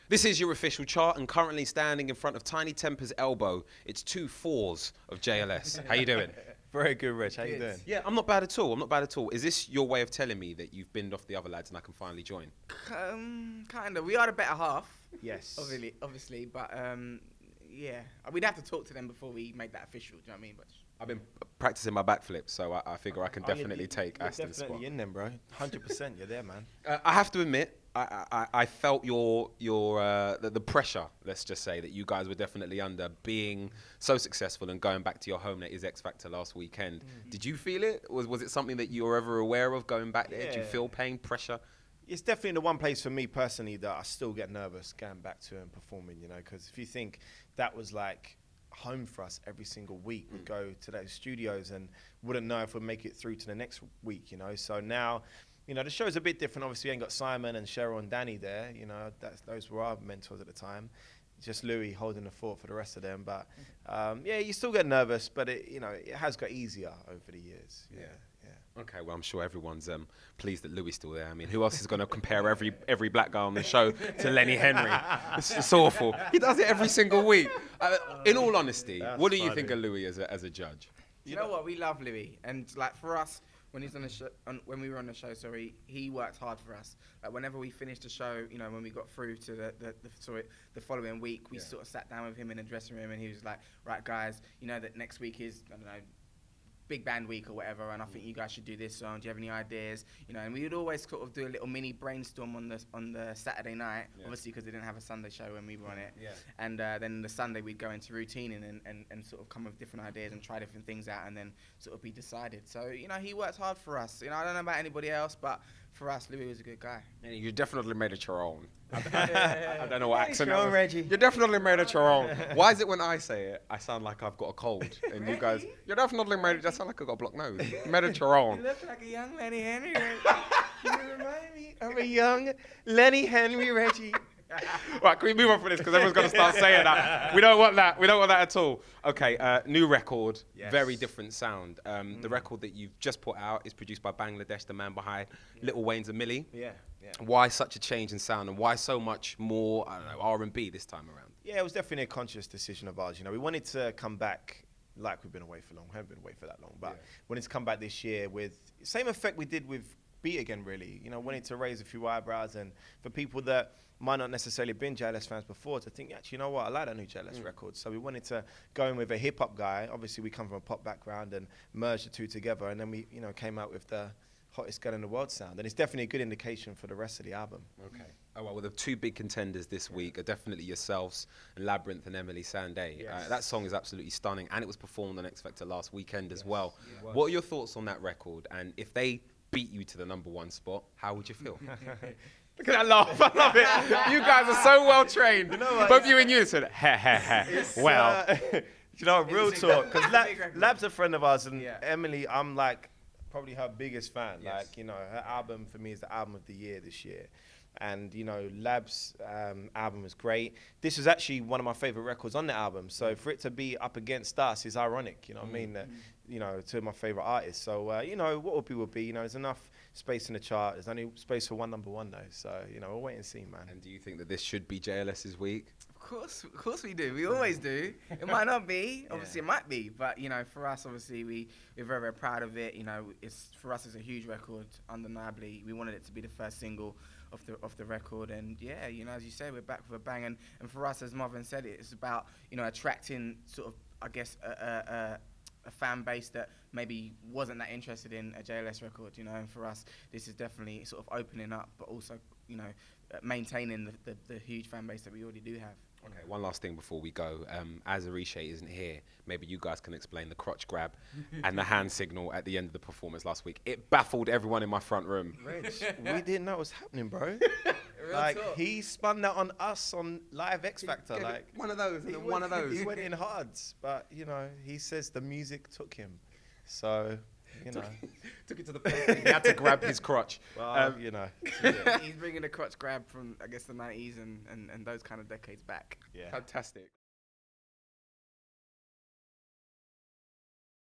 This is your official chart, and currently standing in front of Tiny Temper's elbow, it's 2 4s of JLS. How you doing? Very good, Rich. How you doing? Yeah, I'm not bad at all. I'm not bad at all. Is this your way of telling me that you've binned off the other lads and I can finally join? Kind of. We are the better half. Yes. Obviously, but yeah, we'd have to talk to them before we make that official. Do you know what I mean? But I've been practicing my backflip, so I figure I can definitely take Aston's spot. Definitely in them, bro. 100%. You're there, man. I have to admit, I felt the pressure. Let's just say that you guys were definitely under being so successful and going back to your home net is X Factor last weekend. Did you feel it? Was it something that you were ever aware of going back there? Did you feel pain, pressure? It's definitely the one place for me personally that I still get nervous going back to and performing. You know, because if you think that was like home for us every single week, we'd go to those studios and wouldn't know if we'd make it through to the next week. You know, so now, you know, the show's a bit different. Obviously, we ain't got Simon and Cheryl and Danny there. You know, those were our mentors at the time. Just Louis holding the fort for the rest of them. But yeah, you still get nervous, but it has got easier over the years. Yeah. Okay, well, I'm sure everyone's pleased that Louis is still there. I mean, who else is going to compare every black guy on the show to Lenny Henry? It's awful. He does it every single week. In all honesty, what do you think of Louis as a judge? You know what? We love Louis, and like for us, when he's on the show, when we were on the show, he worked hard for us. Like whenever we finished the show, you know, when we got through to the following week, we sort of sat down with him in the dressing room, and he was like, "Right, guys, you know that next week is, I don't know, big band week or whatever, and I think you guys should do this song. Do you have any ideas?" You know, and we would always sort of do a little mini brainstorm on the Saturday night, obviously because they didn't have a Sunday show when we were on it. Yeah. And then the Sunday we'd go into routine and sort of come with different ideas and try different things out and then sort of be decided. So, you know, he worked hard for us. You know, I don't know about anybody else, but for us, Louis was a good guy. And you definitely made it your own. I don't know what accent that was. Reggie. You definitely made it your own. Why is it when I say it, I sound like I've got a cold? And Really? you guys, you definitely made it, I sound like I've got a blocked nose. You made it your own. You look like a young Lenny Henry. You remind me of a young Lenny Henry Reggie. Right, can we move on from this because everyone's going to start saying that. We don't want that. We don't want that at all. Okay, new record, very different sound. The record that you've just put out is produced by Bangladesh, the man behind Little Wayne's and Millie. Yeah. Why such a change in sound and why so much more, I don't know, R&B this time around? Yeah, it was definitely a conscious decision of ours. You know, we wanted to come back like we've been away for long. We haven't been away for that long, but wanted to come back this year with same effect we did with Beat Again, really. You know, wanted to raise a few eyebrows and for people that might not necessarily been JLS fans before to think, actually, you know what, I like that new JLS record. So we wanted to go in with a hip hop guy. Obviously, we come from a pop background and merge the two together. And then we, you know, came out with the hottest gun in the world sound. And it's definitely a good indication for the rest of the album. Okay. Oh, well, the two big contenders this week are definitely yourselves and Labyrinth and Emily Sandé. That song is absolutely stunning. And it was performed on X Factor last weekend as well. What are your thoughts on that record? And if they beat you to the #1 spot, how would you feel? Look at that laugh. I love it. You guys are so well trained. You know what? Both you and you said, ha, ha, ha. Well. You know, real talk. Because Lab's a friend of ours, and Yeah. Emily, I'm like probably her biggest fan. Yes. Like, you know, her album for me is the album of the year this year. And, you know, Lab's album was great. This is actually one of my favorite records on the album. So for it to be up against us is ironic, you know what I mean? That, you know, two of my favorite artists. So, you know, what will be. You know, there's enough space in the chart. There's only space for one #1, though. So, you know, we'll wait and see, man. And do you think that this should be JLS's week? Of course we do. We always do. It might not be. Obviously, it might be. But, you know, for us, obviously, we're very, very proud of it. You know, for us, it's a huge record, undeniably. We wanted it to be the first single of the record. And, yeah, you know, as you say, we're back with a bang. And for us, as Marvin said, it's about, you know, attracting sort of, I guess, a fan base that maybe wasn't that interested in a JLS record, you know. And for us, this is definitely sort of opening up, but also, you know, maintaining the huge fan base that we already do have. Okay, one last thing before we go. As Arisha isn't here, maybe you guys can explain the crotch grab and the hand signal at the end of the performance last week. It baffled everyone in my front room. Reg, we didn't know what was happening, bro. Like, he spun that on us on Live X Factor. Like, one of those, and one of those. He went in hard, but, you know, he says the music took him. So, you know. Took it to the place that he had to grab his crotch. Well, you know. He's bringing the crotch grab from, I guess, the 90s and those kind of decades back. Yeah. Fantastic.